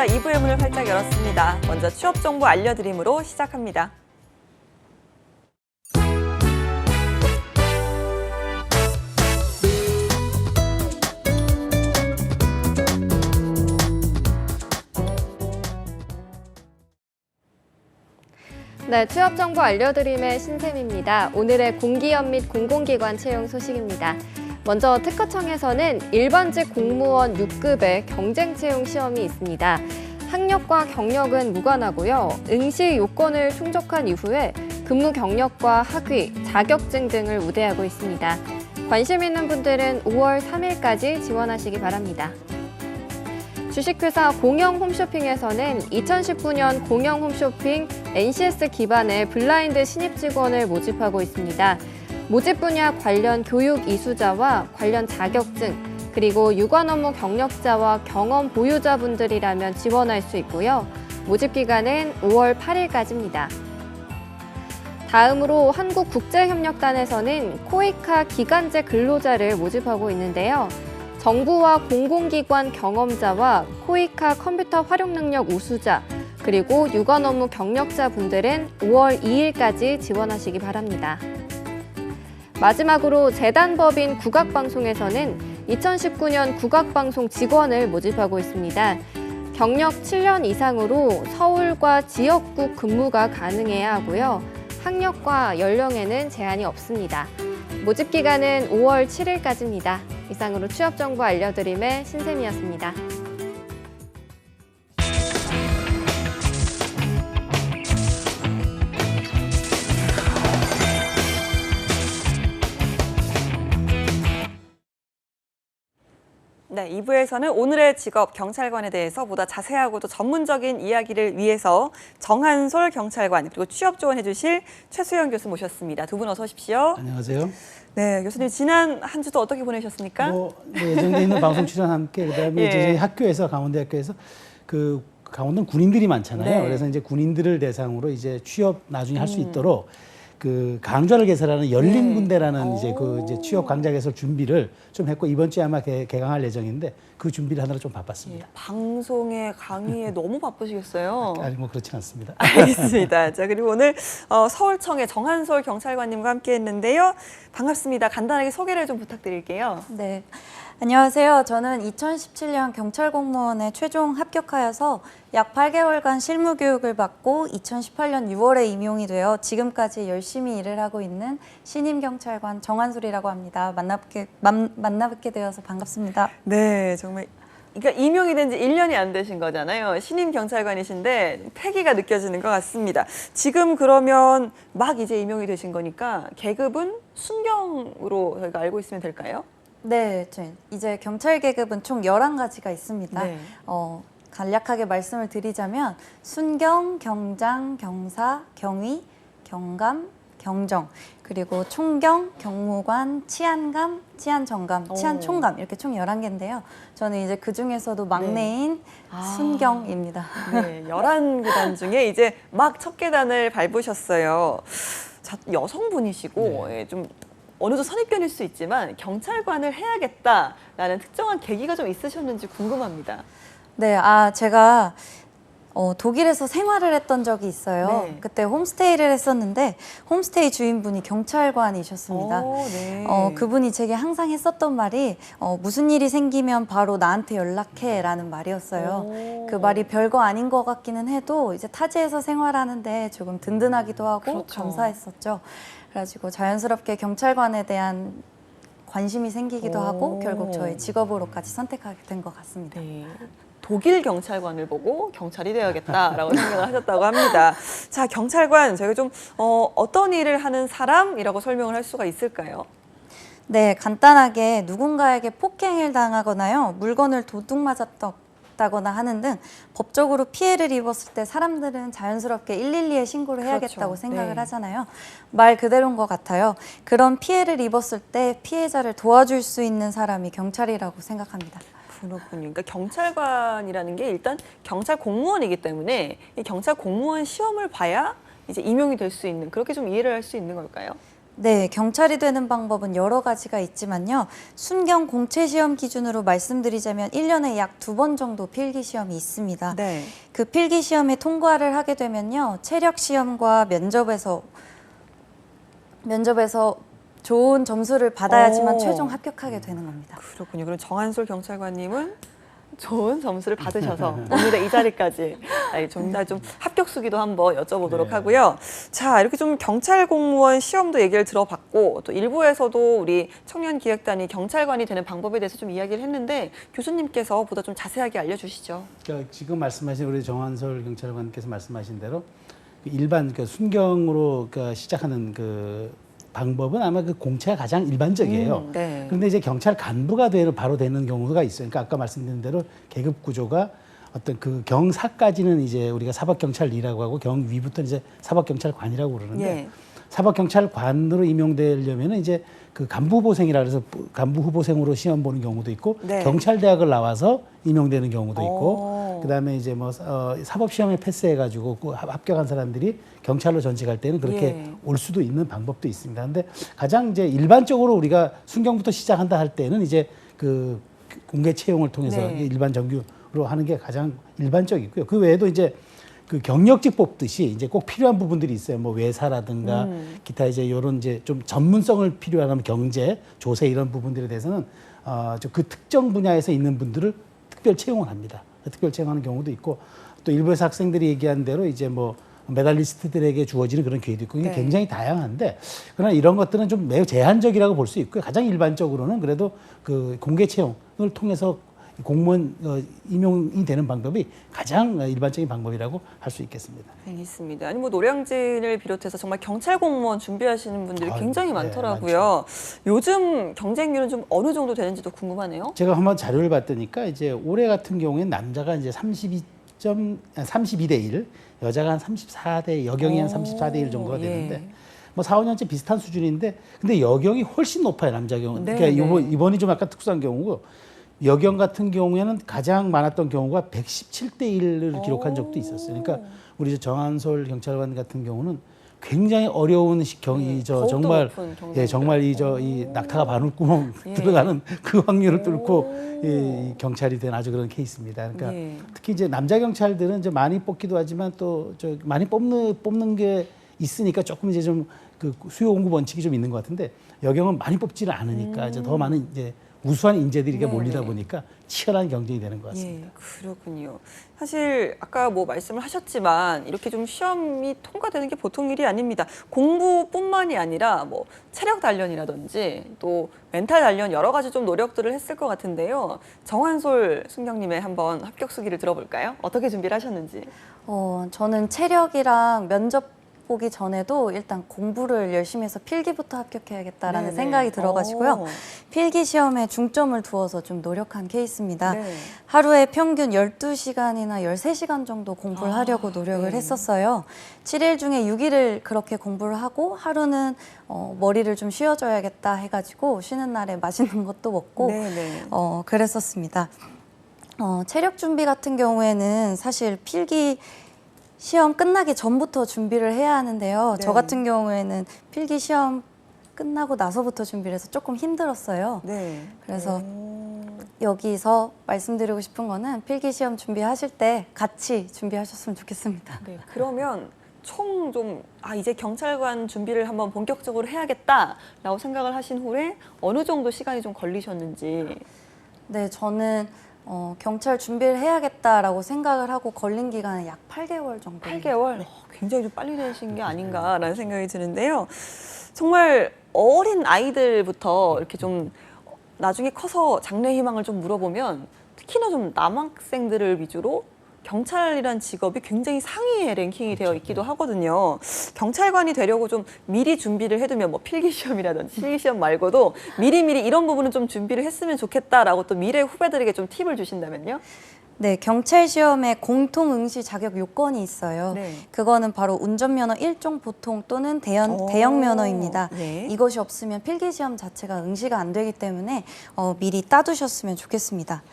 경찰 2부의 문을 활짝 열었습니다. 먼저 취업 정보 알려드림으로 시작합니다. 네, 취업 정보 알려드림의 신샘입니다. 오늘의 공기업 및 공공기관 채용 소식입니다. 먼저 특허청에서는 일반직 공무원 6급의 경쟁 채용 시험이 있습니다. 학력과 경력은 무관하고요. 응시 요건을 충족한 이후에 근무 경력과 학위, 자격증 등을 우대하고 있습니다. 관심 있는 분들은 5월 3일까지 지원하시기 바랍니다. 주식회사 공영 홈쇼핑에서는 2019년 공영 홈쇼핑 NCS 기반의 블라인드 신입 직원을 모집하고 있습니다. 모집 분야 관련 교육 이수자와 관련 자격증, 그리고 유관 업무 경력자와 경험 보유자분들이라면 지원할 수 있고요. 모집 기간은 5월 8일까지입니다. 다음으로 한국국제협력단에서는 코이카 기간제 근로자를 모집하고 있는데요. 정부와 공공기관 경험자와 코이카 컴퓨터 활용 능력 우수자, 그리고 유관 업무 경력자 분들은 5월 2일까지 지원하시기 바랍니다. 마지막으로 재단법인 국악방송에서는 2019년 국악방송 직원을 모집하고 있습니다. 경력 7년 이상으로 서울과 지역국 근무가 가능해야 하고요. 학력과 연령에는 제한이 없습니다. 모집 기간은 5월 7일까지입니다. 이상으로 취업 정보 알려드림의 신샘이었습니다. 네, 2부에서는 오늘의 직업 경찰관에 대해서 보다 자세하고도 전문적인 이야기를 위해서 정한솔 경찰관 그리고 취업 조언해 주실 최수영 교수 모셨습니다. 두 분 어서 오십시오. 안녕하세요. 네, 교수님 지난 한 주도 어떻게 보내셨습니까? 예정돼 있는 방송 출연 함께 그다음에 예. 이제 학교에서 강원대학교에서 그 강원도는 군인들이 많잖아요. 네. 그래서 이제 군인들을 대상으로 이제 취업 나중에 할 수 있도록 그 강좌를 개설하는 열린 네. 군대라는 이제 그 이제 취업 강좌 개설 준비를 좀 했고 이번 주에 아마 개강할 예정인데 그 준비를 하느라 좀 바빴습니다. 방송에 강의에 너무 바쁘시겠어요. 아니 뭐 그렇진 않습니다. 알겠습니다. 자, 그리고 오늘 서울청의 정한솔 경찰관님과 함께했는데요. 반갑습니다. 간단하게 소개를 좀 부탁드릴게요. 네, 안녕하세요. 저는 2017년 경찰 공무원에 최종 합격하여서 약 8개월간 실무 교육을 받고 2018년 6월에 임용이 되어 지금까지 열심히 일을 하고 있는 신임 경찰관 정한솔이라고 합니다. 만나뵙게 되어서 반갑습니다. 네, 정말. 그러니까 임용이 된 지 1년이 안 되신 거잖아요. 신임 경찰관이신데 패기가 느껴지는 것 같습니다. 지금 그러면 막 이제 임용이 되신 거니까 계급은 순경으로 저희가 알고 있으면 될까요? 네, 이제 경찰 계급은 총 11가지가 있습니다. 네. 간략하게 말씀을 드리자면 순경, 경장, 경사, 경위, 경감, 경정, 그리고 총경, 경무관, 치안감, 치안정감, 치안총감 이렇게 총 11개인데요. 저는 이제 그중에서도 막내인 순경입니다. 네, 11계단 중에 이제 막 첫 계단을 밟으셨어요. 자, 여성분이시고 예, 좀 어느 정도 선입견일 수 있지만 경찰관을 해야겠다라는 특정한 계기가 좀 있으셨는지 궁금합니다. 네, 제가 독일에서 생활을 했던 적이 있어요. 네. 그때 홈스테이를 했었는데 홈스테이 주인분이 경찰관이셨습니다. 네. 그분이 제게 항상 했었던 말이 무슨 일이 생기면 바로 나한테 연락해라는 말이었어요. 그 말이 별거 아닌 것 같기는 해도 이제 타지에서 생활하는데 조금 든든하기도 하고 그렇죠. 감사했었죠. 그래가지고 자연스럽게 경찰관에 대한 관심이 생기기도 하고 결국 저의 직업으로까지 선택하게 된 것 같습니다. 네. 독일 경찰관을 보고 경찰이 되어야겠다라고 생각을 하셨다고 합니다. 자, 경찰관 저희가 좀 어떤 일을 하는 사람이라고 설명을 할 수가 있을까요? 네, 간단하게 누군가에게 폭행을 당하거나요, 물건을 도둑 맞았다거나 하는 등 법적으로 피해를 입었을 때 사람들은 자연스럽게 112에 신고를 해야겠다고 그렇죠. 생각을 네. 하잖아요. 말 그대로인 것 같아요. 그런 피해를 입었을 때 피해자를 도와줄 수 있는 사람이 경찰이라고 생각합니다. 그렇군요. 그러니까 경찰관이라는 게 일단 경찰 공무원이기 때문에 이 경찰 공무원 시험을 봐야 이제 임용이 될 수 있는 그렇게 좀 이해를 할 수 있는 걸까요? 네, 경찰이 되는 방법은 여러 가지가 있지만요. 순경 공채 시험 기준으로 말씀드리자면 1년에 약 2번 정도 필기 시험이 있습니다. 네. 그 필기 시험에 통과를 하게 되면요. 체력 시험과 면접에서 좋은 점수를 받아야지만 오. 최종 합격하게 되는 겁니다. 그렇군요. 그럼 정한솔 경찰관님은 좋은 점수를 받으셔서 오늘의 이 자리까지 좀 합격 수기도 한번 여쭤보도록 네. 하고요. 자, 이렇게 좀 경찰 공무원 시험도 얘기를 들어봤고 또 일부에서도 우리 청년기획단이 경찰관이 되는 방법에 대해서 좀 이야기를 했는데 교수님께서 보다 좀 자세하게 알려주시죠. 그러니까 지금 말씀하신 우리 정한솔 경찰관께서 말씀하신 대로 그 일반 그 순경으로 그 시작하는 그 방법은 아마 그 공채가 가장 일반적이에요. 네. 그런데 이제 경찰 간부가 바로 되는 경우가 있어요. 그러니까 아까 말씀드린 대로 계급 구조가 어떤 그 경사까지는 이제 우리가 사법경찰이라고 하고 경위부터 이제 사법경찰관이라고 그러는데 예. 사법경찰관으로 임용되려면은 이제 그 간부 후보생이라 그래서 간부 후보생으로 시험 보는 경우도 있고 네. 경찰대학을 나와서 임용되는 경우도 있고 오. 그다음에 이제 뭐 사법시험에 패스해가지고 그 합격한 사람들이 경찰로 전직할 때는 그렇게 예. 올 수도 있는 방법도 있습니다. 근데 가장 이제 일반적으로 우리가 순경부터 시작한다 할 때는 이제 그 공개 채용을 통해서 네. 일반 정규로 하는 게 가장 일반적이고요. 그 외에도 이제 그 경력직 뽑듯이 이제 꼭 필요한 부분들이 있어요. 뭐 외사라든가 기타 이제 이런 이제 좀 전문성을 필요하면 경제, 조세 이런 부분들에 대해서는 그 특정 분야에서 있는 분들을 특별 채용을 합니다. 특별 채용하는 경우도 있고 또 일부에서 학생들이 얘기한 대로 이제 뭐 메달리스트들에게 주어지는 그런 기회도 있고 이게 네. 굉장히 다양한데 그러나 이런 것들은 좀 매우 제한적이라고 볼 수 있고요. 가장 일반적으로는 그래도 그 공개 채용을 통해서 공무원 임용이 되는 방법이 가장 일반적인 방법이라고 할 수 있겠습니다. 알겠습니다. 아니 뭐 노량진을 비롯해서 정말 경찰 공무원 준비하시는 분들이 굉장히 네, 많더라고요. 요즘 경쟁률은 좀 어느 정도 되는지도 궁금하네요. 제가 한번 자료를 봤더니까 이제 올해 같은 경우에는 남자가 이제 32대 1, 여자가 한 34대, 여경이 한 34대 1 정도가 되는데 예. 뭐 4, 5년째 비슷한 수준인데 근데 여경이 훨씬 높아요, 남자 경우는. 네, 그러니까 네. 이번이 좀 약간 특수한 경우고 여경 같은 경우에는 가장 많았던 경우가 117대 1을 기록한 적도 있었어요. 그러니까 우리 정한솔 경찰관 같은 경우는 굉장히 어려운 더욱더 정말 높은 경쟁률. 정말 이 낙타가 바늘구멍 예. 들어가는 그 확률을 뚫고 이 경찰이 된 아주 그런 케이스입니다. 그러니까 예. 특히 이제 남자 경찰들은 이제 많이 뽑기도 하지만 또 많이 뽑는 게 있으니까 조금 이제 좀 그 수요 공급 원칙이 좀 있는 것 같은데 여경은 많이 뽑지를 않으니까 이제 더 많은 이제 우수한 인재들이 이렇게 몰리다 네네. 보니까 치열한 경쟁이 되는 것 같습니다. 예, 그렇군요. 사실 아까 뭐 말씀을 하셨지만 이렇게 좀 시험이 통과되는 게 보통 일이 아닙니다. 공부뿐만이 아니라 뭐 체력 단련이라든지 또 멘탈 단련 여러 가지 좀 노력들을 했을 것 같은데요. 정한솔 순경님의 한번 합격 수기를 들어볼까요? 어떻게 준비를 하셨는지. 저는 체력이랑 면접 보기 전에도 일단 공부를 열심히 해서 필기부터 합격해야겠다라는 네네. 생각이 들어가지고요. 오. 필기 시험에 중점을 두어서 좀 노력한 케이스입니다. 네. 하루에 평균 12시간이나 13시간 정도 공부를 하려고 노력을 네. 했었어요. 7일 중에 6일을 그렇게 공부를 하고 하루는 머리를 좀 쉬어줘야겠다 해가지고 쉬는 날에 맛있는 것도 먹고 네네. 그랬었습니다. 체력 준비 같은 경우에는 사실 필기 시험 끝나기 전부터 준비를 해야 하는데요. 네. 저 같은 경우에는 필기 시험 끝나고 나서부터 준비를 해서 조금 힘들었어요. 네. 그래서 오. 여기서 말씀드리고 싶은 거는 필기 시험 준비하실 때 같이 준비하셨으면 좋겠습니다. 네, 그러면 총 좀 이제 경찰관 준비를 한번 본격적으로 해야겠다라고 생각을 하신 후에 어느 정도 시간이 좀 걸리셨는지. 네, 저는 경찰 준비를 해야겠다라고 생각을 하고 걸린 기간은 약 8개월 정도. 8개월? 굉장히 좀 빨리 되신 게 아닌가라는 생각이 드는데요. 정말 어린 아이들부터 이렇게 좀 나중에 커서 장래 희망을 좀 물어보면 특히나 좀 남학생들을 위주로 경찰이란 직업이 굉장히 상위에 랭킹이 되어 있기도 하거든요. 경찰관이 되려고 좀 미리 준비를 해두면 뭐 필기시험이라든지 실기시험 말고도 미리미리 이런 부분은 좀 준비를 했으면 좋겠다라고 또 미래 후배들에게 좀 팁을 주신다면요? 네, 경찰 시험에 공통 응시 자격 요건이 있어요. 네. 그거는 바로 운전면허 1종 보통 또는 대형 면허입니다. 네. 이것이 없으면 필기 시험 자체가 응시가 안 되기 때문에 미리 따두셨으면 좋겠습니다.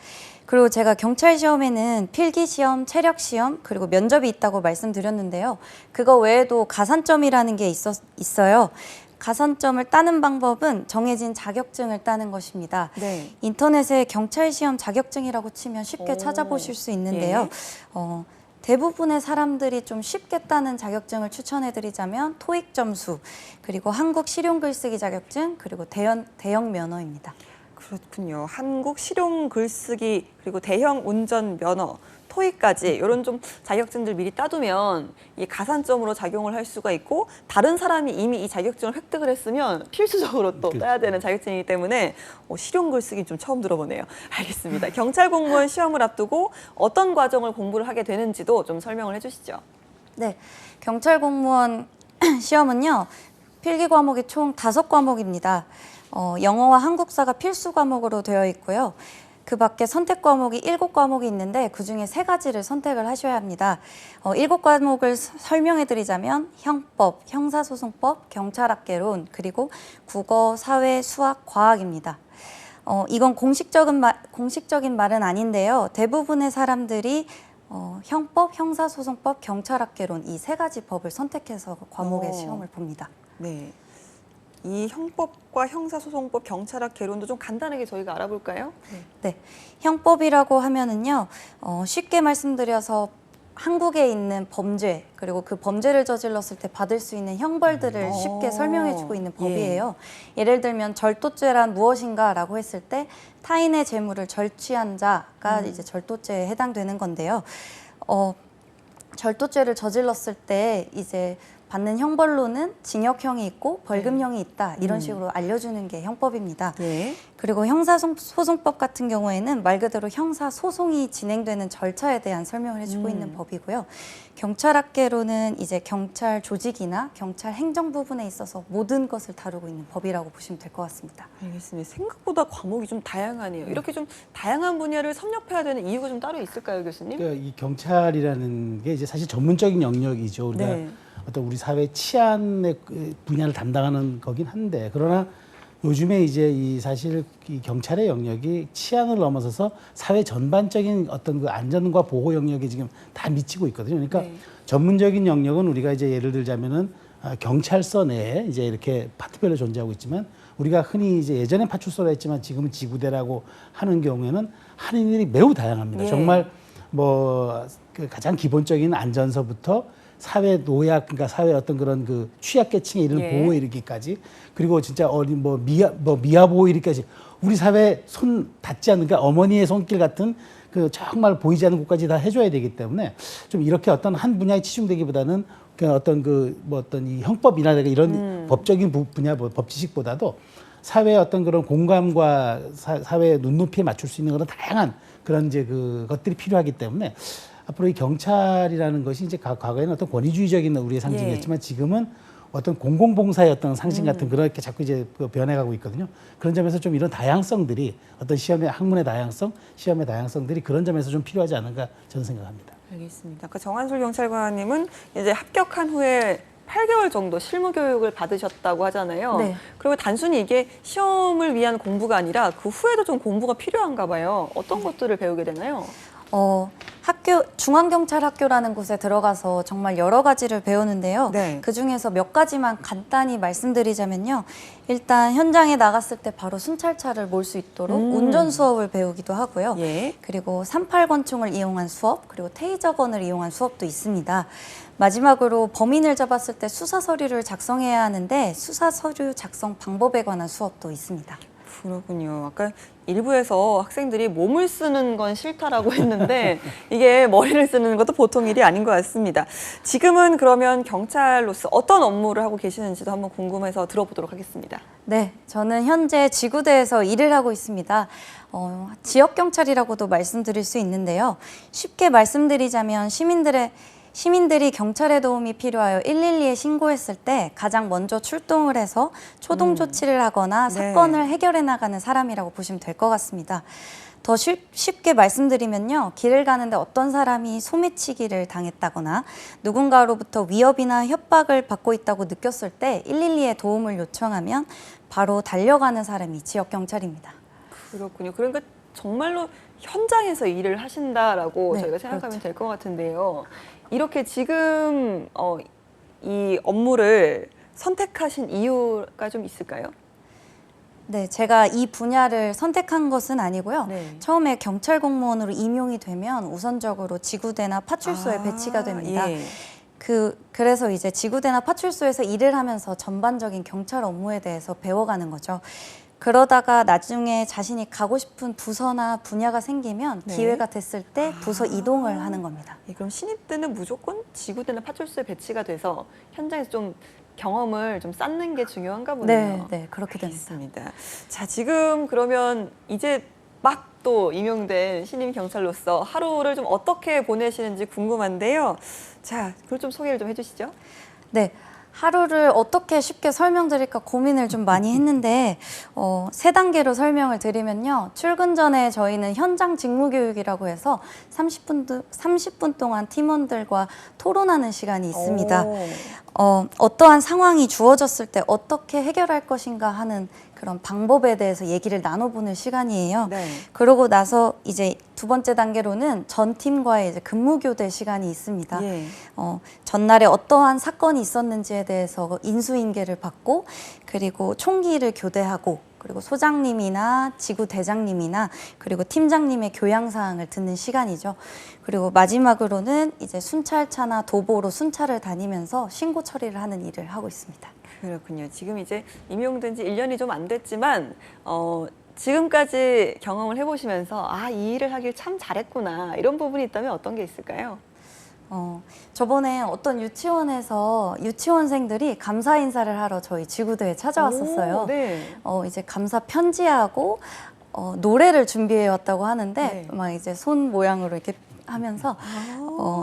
그리고 제가 경찰 시험에는 필기 시험, 체력 시험, 그리고 면접이 있다고 말씀드렸는데요. 그거 외에도 가산점이라는 게 있어요. 가산점을 따는 방법은 정해진 자격증을 따는 것입니다. 네. 인터넷에 경찰 시험 자격증이라고 치면 쉽게 오. 찾아보실 수 있는데요. 대부분의 사람들이 좀 쉽게 따는 자격증을 추천해드리자면 토익 점수, 그리고 한국 실용 글쓰기 자격증, 그리고 대형 면허입니다. 그렇군요. 한국 실용 글쓰기 그리고 대형 운전 면허, 토익까지 이런 좀 자격증들 미리 따두면 이 가산점으로 작용을 할 수가 있고 다른 사람이 이미 이 자격증을 획득을 했으면 필수적으로 또 따야 되는 자격증이기 때문에 실용 글쓰기 좀 처음 들어보네요. 알겠습니다. 경찰 공무원 시험을 앞두고 어떤 과정을 공부를 하게 되는지도 좀 설명을 해주시죠. 네, 경찰 공무원 시험은요, 필기 과목이 총 5과목입니다. 영어와 한국사가 필수 과목으로 되어 있고요. 그 밖에 선택 과목이 7과목이 있는데 그중에 3가지를 선택을 하셔야 합니다. 7과목을 설명해 드리자면 형법, 형사소송법, 경찰학개론, 그리고 국어, 사회, 수학, 과학입니다. 이건 공식적인 말은 아닌데요. 대부분의 사람들이 형법, 형사소송법, 경찰학개론 이 3가지 법을 선택해서 과목의 시험을 봅니다. 네. 이 형법과 형사소송법, 경찰학 개론도 좀 간단하게 저희가 알아볼까요? 네, 형법이라고 하면은요, 쉽게 말씀드려서 한국에 있는 범죄, 그리고 그 범죄를 저질렀을 때 받을 수 있는 형벌들을 쉽게 설명해주고 있는 법이에요. 예를 들면 절도죄란 무엇인가라고 했을 때 타인의 재물을 절취한 자가 이제 절도죄에 해당되는 건데요. 절도죄를 저질렀을 때 이제 받는 형벌로는 징역형이 있고 벌금형이 있다, 이런 식으로 알려주는 게 형법입니다. 네. 그리고 형사소송법 같은 경우에는 말 그대로 형사소송이 진행되는 절차에 대한 설명을 해주고 있는 법이고요. 경찰학개론은 이제 경찰 조직이나 경찰 행정 부분에 있어서 모든 것을 다루고 있는 법이라고 보시면 될 것 같습니다. 알겠습니다. 생각보다 과목이 좀 다양하네요. 이렇게 좀 다양한 분야를 섭렵해야 되는 이유가 좀 따로 있을까요, 교수님? 그러니까 이 경찰이라는 게 이제 사실 전문적인 영역이죠. 우리가 네. 어떤 우리 사회 치안의 그 분야를 담당하는 거긴 한데, 그러나 요즘에 이제 이 사실 이 경찰의 영역이 치안을 넘어서서 사회 전반적인 어떤 그 안전과 보호 영역에 지금 다 미치고 있거든요. 그러니까 네. 전문적인 영역은 우리가 이제 예를 들자면은 경찰서 내에 이제 이렇게 파트별로 존재하고 있지만, 우리가 흔히 이제 예전엔 파출소라 했지만 지금은 지구대라고 하는 경우에는 하는 일이 매우 다양합니다. 예. 정말 그 가장 기본적인 안전서부터 사회 노약, 그러니까 사회 어떤 그런 그 취약계층에 이르는 예. 보호에 이르기까지, 그리고 진짜 미아 보호에 이르기까지 우리 사회 손 닿지 않는, 그러니까 어머니의 손길 같은 그 정말 보이지 않는 곳까지 다 해줘야 되기 때문에 좀 이렇게 어떤 한 분야에 치중되기보다는 그냥 어떤 어떤 이 형법이나 이런 법적인 분야, 법 지식보다도 사회의 어떤 그런 공감과 사회의 눈높이에 맞출 수 있는 그런 다양한 그런 이제 그것들이 필요하기 때문에 앞으로 이 경찰이라는 것이 이제 과거에는 어떤 권위주의적인 우리의 상징이었지만 지금은 어떤 공공봉사의 어떤 상징 같은 그렇게 자꾸 이제 변해가고 있거든요. 그런 점에서 좀 이런 다양성들이 어떤 시험의 학문의 다양성, 시험의 다양성들이 그런 점에서 좀 필요하지 않은가 저는 생각합니다. 알겠습니다. 아까 정한솔 경찰관님은 이제 합격한 후에 8개월 정도 실무 교육을 받으셨다고 하잖아요. 네. 그리고 단순히 이게 시험을 위한 공부가 아니라 그 후에도 좀 공부가 필요한가 봐요. 어떤 것들을 배우게 되나요? 중앙경찰학교라는 곳에 들어가서 정말 여러 가지를 배우는데요. 네. 그 중에서 몇 가지만 간단히 말씀드리자면요. 일단 현장에 나갔을 때 바로 순찰차를 몰 수 있도록 운전 수업을 배우기도 하고요. 예. 그리고 38권총을 이용한 수업, 그리고 테이저건을 이용한 수업도 있습니다. 마지막으로 범인을 잡았을 때 수사 서류를 작성해야 하는데 수사 서류 작성 방법에 관한 수업도 있습니다. 그렇군요. 아까 일부에서 학생들이 몸을 쓰는 건 싫다라고 했는데 이게 머리를 쓰는 것도 보통 일이 아닌 것 같습니다. 지금은 그러면 경찰로서 어떤 업무를 하고 계시는지도 한번 궁금해서 들어보도록 하겠습니다. 네, 저는 현재 지구대에서 일을 하고 있습니다. 지역경찰이라고도 말씀드릴 수 있는데요. 쉽게 말씀드리자면 시민들이 경찰의 도움이 필요하여 112에 신고했을 때 가장 먼저 출동을 해서 초동 조치를 하거나 네. 사건을 해결해 나가는 사람이라고 보시면 될 것 같습니다. 더 쉽게 말씀드리면요. 길을 가는데 어떤 사람이 소매치기를 당했다거나 누군가로부터 위협이나 협박을 받고 있다고 느꼈을 때 112에 도움을 요청하면 바로 달려가는 사람이 지역경찰입니다. 그렇군요. 그러니까 정말로 현장에서 일을 하신다라고 네, 저희가 생각하면 그렇죠. 될 것 같은데요. 이렇게 지금 이 업무를 선택하신 이유가 좀 있을까요? 네, 제가 이 분야를 선택한 것은 아니고요. 네. 처음에 경찰 공무원으로 임용이 되면 우선적으로 지구대나 파출소에 배치가 됩니다. 예. 그래서 이제 지구대나 파출소에서 일을 하면서 전반적인 경찰 업무에 대해서 배워가는 거죠. 그러다가 나중에 자신이 가고 싶은 부서나 분야가 생기면 네. 기회가 됐을 때 부서 이동을 하는 겁니다. 예, 그럼 신입 때는 무조건 지구대나 파출소에 배치가 돼서 현장에서 좀 경험을 좀 쌓는 게 중요한가 보네요. 네, 그렇게 됩니다. 알겠습니다. 자, 지금 그러면 이제 막 또 임용된 신임 경찰로서 하루를 좀 어떻게 보내시는지 궁금한데요. 자, 그걸 좀 소개를 좀 해주시죠. 네. 하루를 어떻게 쉽게 설명드릴까 고민을 좀 많이 했는데 3단계로 설명을 드리면요. 출근 전에 저희는 현장 직무 교육이라고 해서 30분 동안 팀원들과 토론하는 시간이 있습니다. 어떠한 상황이 주어졌을 때 어떻게 해결할 것인가 하는 그런 방법에 대해서 얘기를 나눠보는 시간이에요. 네. 그러고 나서 이제 2번째 단계로는 전 팀과의 이제 근무 교대 시간이 있습니다. 예. 전날에 어떠한 사건이 있었는지에 대해서 인수인계를 받고 그리고 총기를 교대하고 그리고 소장님이나 지구 대장님이나 그리고 팀장님의 교양 사항을 듣는 시간이죠. 그리고 마지막으로는 이제 순찰차나 도보로 순찰을 다니면서 신고 처리를 하는 일을 하고 있습니다. 그렇군요. 지금 이제 임용된 지 1년이 좀 안 됐지만 지금까지 경험을 해보시면서 이 일을 하길 참 잘했구나 이런 부분이 있다면 어떤 게 있을까요? 저번에 어떤 유치원에서 유치원생들이 감사 인사를 하러 저희 지구대에 찾아왔었어요. 오, 네. 이제 감사 편지하고 노래를 준비해 왔다고 하는데 네. 막 이제 손 모양으로 이렇게 하면서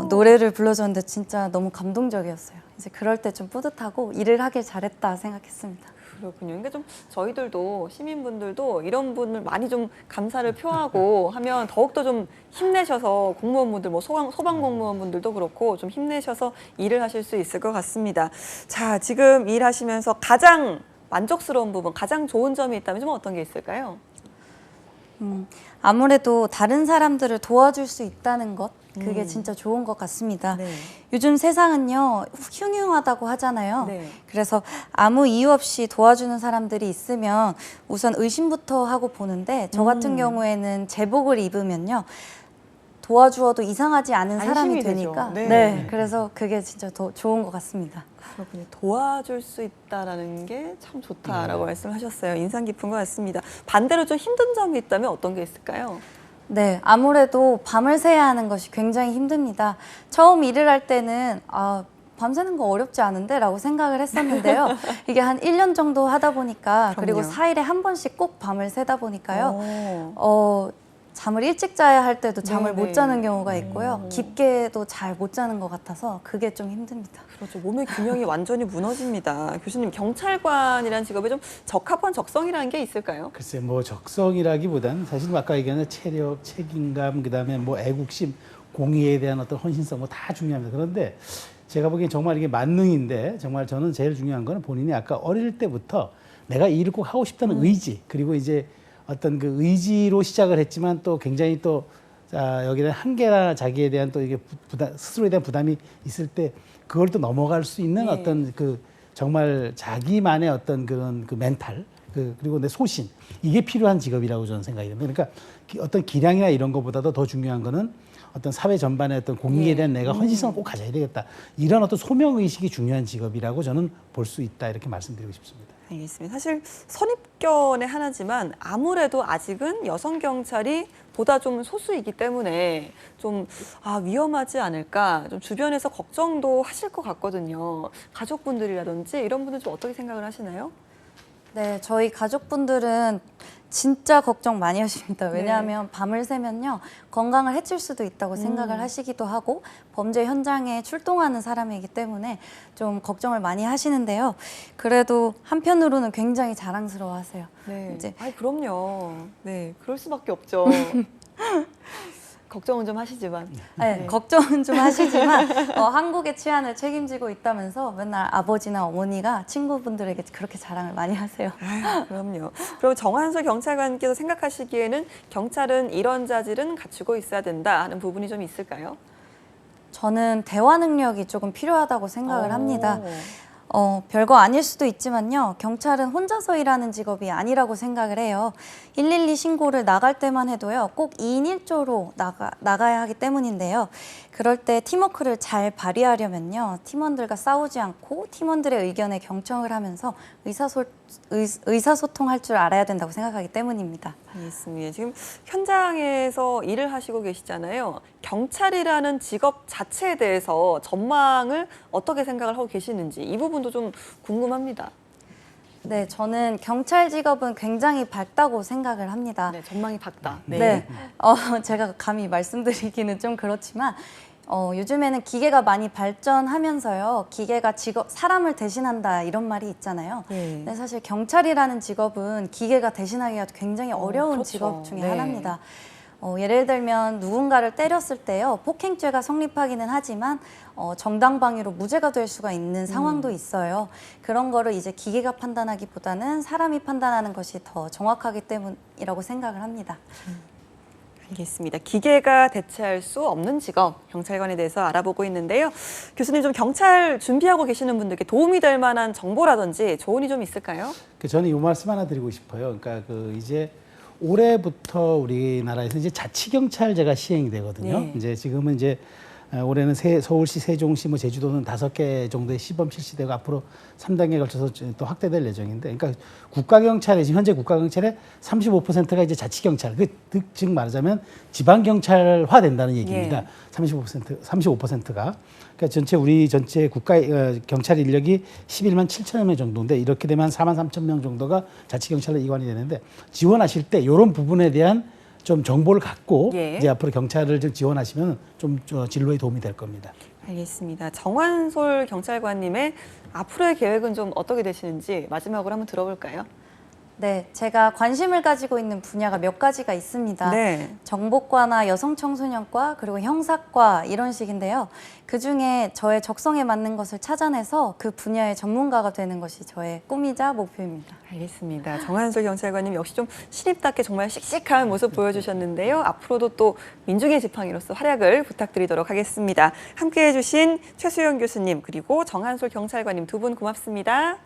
노래를 불러줬는데 진짜 너무 감동적이었어요. 이제 그럴 때 좀 뿌듯하고 일을 하길 잘했다 생각했습니다. 그렇군요. 그러니까 좀 저희들도 시민분들도 이런 분을 많이 좀 감사를 표하고 하면 더욱더 좀 힘내셔서 공무원분들, 뭐 소방 공무원분들도 그렇고 좀 힘내셔서 일을 하실 수 있을 것 같습니다. 자, 지금 일하시면서 가장 만족스러운 부분, 가장 좋은 점이 있다면 좀 어떤 게 있을까요? 아무래도 다른 사람들을 도와줄 수 있다는 것, 그게 진짜 좋은 것 같습니다. 네. 요즘 세상은요, 흉흉하다고 하잖아요. 네. 그래서 아무 이유 없이 도와주는 사람들이 있으면 우선 의심부터 하고 보는데 저 같은 경우에는 제복을 입으면요, 도와주어도 이상하지 않은 사람이 안심이 되죠. 되니까. 네. 그래서 그게 진짜 더 좋은 것 같습니다. 그렇군요. 도와줄 수 있다라는 게 참 좋다라고 말씀하셨어요. 인상 깊은 것 같습니다. 반대로 좀 힘든 점이 있다면 어떤 게 있을까요? 네, 아무래도 밤을 새야 하는 것이 굉장히 힘듭니다. 처음 일을 할 때는 밤새는 거 어렵지 않은데? 라고 생각을 했었는데요. 이게 한 1년 정도 하다 보니까 그리고 그럼요. 4일에 한 번씩 꼭 밤을 새다 보니까요. 잠을 일찍 자야 할 때도 잠을 네네. 못 자는 경우가 있고요. 깊게도 잘 못 자는 것 같아서 그게 좀 힘듭니다. 그렇죠. 몸의 균형이 완전히 무너집니다. 교수님, 경찰관이라는 직업에 좀 적합한 적성이라는 게 있을까요? 글쎄 뭐 적성이라기보다는 사실 아까 얘기한 체력, 책임감, 그다음에 뭐 애국심, 공의에 대한 어떤 헌신성 뭐 다 중요합니다. 그런데 제가 보기엔 정말 이게 만능인데 정말 저는 제일 중요한 거는 본인이 아까 어릴 때부터 내가 이 일을 꼭 하고 싶다는 의지, 그리고 이제 어떤 그 의지로 시작을 했지만 또 굉장히 또 여기에 대한 한계나 자기에 대한 또 이게 스스로에 대한 부담이 있을 때 그걸 또 넘어갈 수 있는 네. 어떤 그 정말 자기만의 어떤 그런 그 멘탈 그리고 내 소신 이게 필요한 직업이라고 저는 생각이 됩니다. 그러니까 어떤 기량이나 이런 것보다도 더 중요한 거는 어떤 사회 전반의 어떤 공익에 대한 내가 헌신성을 꼭 가져야 되겠다. 이런 어떤 소명 의식이 중요한 직업이라고 저는 볼 수 있다 이렇게 말씀드리고 싶습니다. 알겠습니다. 사실 선입견의 하나지만 아무래도 아직은 여성 경찰이 보다 좀 소수이기 때문에 좀 위험하지 않을까 좀 주변에서 걱정도 하실 것 같거든요. 가족분들이라든지 이런 분들 좀 어떻게 생각을 하시나요? 네, 저희 가족분들은 진짜 걱정 많이 하십니다. 왜냐하면 밤을 새면요, 건강을 해칠 수도 있다고 생각을 하시기도 하고 범죄 현장에 출동하는 사람이기 때문에 좀 걱정을 많이 하시는데요. 그래도 한편으로는 굉장히 자랑스러워하세요. 네. 이제 그럼요. 네, 그럴 수밖에 없죠. 걱정은 좀 하시지만. 네, 걱정은 좀 하시지만 한국의 치안을 책임지고 있다면서 맨날 아버지나 어머니가 친구분들에게 그렇게 자랑을 많이 하세요. 그럼요. 그럼 정한솔 경찰관께서 생각하시기에는 경찰은 이런 자질은 갖추고 있어야 된다 하는 부분이 좀 있을까요? 저는 대화 능력이 조금 필요하다고 생각을 합니다. 별거 아닐 수도 있지만요. 경찰은 혼자서 일하는 직업이 아니라고 생각을 해요. 112 신고를 나갈 때만 해도요. 꼭 2인 1조로 나가야 하기 때문인데요. 그럴 때 팀워크를 잘 발휘하려면요. 팀원들과 싸우지 않고 팀원들의 의견에 경청을 하면서 의사소통할 줄 알아야 된다고 생각하기 때문입니다. 알겠습니다. 지금 현장에서 일을 하시고 계시잖아요. 경찰이라는 직업 자체에 대해서 전망을 어떻게 생각을 하고 계시는지 이 부분도 좀 궁금합니다. 네, 저는 경찰 직업은 굉장히 밝다고 생각을 합니다. 네, 전망이 밝다. 네. 제가 감히 말씀드리기는 좀 그렇지만 요즘에는 기계가 많이 발전하면서요. 기계가 사람을 대신한다 이런 말이 있잖아요. 네. 근데 사실 경찰이라는 직업은 기계가 대신하기가 굉장히 어려운 그렇죠. 직업 중에 네. 하나입니다. 예를 들면 누군가를 때렸을 때요. 폭행죄가 성립하기는 하지만 정당방위로 무죄가 될 수가 있는 상황도 있어요. 그런 거를 이제 기계가 판단하기보다는 사람이 판단하는 것이 더 정확하기 때문이라고 생각을 합니다. 알겠습니다. 기계가 대체할 수 없는 직업, 경찰관에 대해서 알아보고 있는데요. 교수님 좀 경찰 준비하고 계시는 분들께 도움이 될 만한 정보라든지 조언이 좀 있을까요? 저는 이 말씀 하나 드리고 싶어요. 그러니까 이제 올해부터 우리나라에서 이제 자치경찰제가 시행이 되거든요. 네. 이제 지금은 이제 올해는 서울시, 세종시, 뭐 제주도는 5개 정도의 시범 실시되고 앞으로 3단계에 걸쳐서 또 확대될 예정인데, 그러니까 국가경찰의 지금 현재 국가경찰의 35%가 이제 자치경찰, 즉 말하자면 지방경찰화 된다는 얘기입니다. 예. 35%가. 그러니까 우리 전체 국가 경찰 인력이 11만 7천여 명 정도인데, 이렇게 되면 4만 3천 명 정도가 자치경찰로 이관이 되는데, 지원하실 때 이런 부분에 대한 좀 정보를 갖고 예. 이제 앞으로 경찰을 좀 지원하시면 좀 진로에 도움이 될 겁니다. 알겠습니다. 정환솔 경찰관님의 앞으로의 계획은 좀 어떻게 되시는지 마지막으로 한번 들어볼까요? 네, 제가 관심을 가지고 있는 분야가 몇 가지가 있습니다. 네. 정보과나 여성청소년과 그리고 형사과 이런 식인데요. 그중에 저의 적성에 맞는 것을 찾아내서 그 분야의 전문가가 되는 것이 저의 꿈이자 목표입니다. 알겠습니다. 정한솔 경찰관님 역시 좀 신입답게 정말 씩씩한 모습 보여주셨는데요. 앞으로도 또 민중의 지팡이로서 활약을 부탁드리도록 하겠습니다. 함께해 주신 최수영 교수님 그리고 정한솔 경찰관님 두 분 고맙습니다.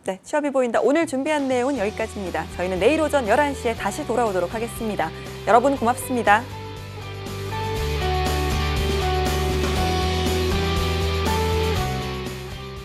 네, 취업이 보인다. 오늘 준비한 내용은 여기까지입니다. 저희는 내일 오전 11시에 다시 돌아오도록 하겠습니다. 여러분 고맙습니다.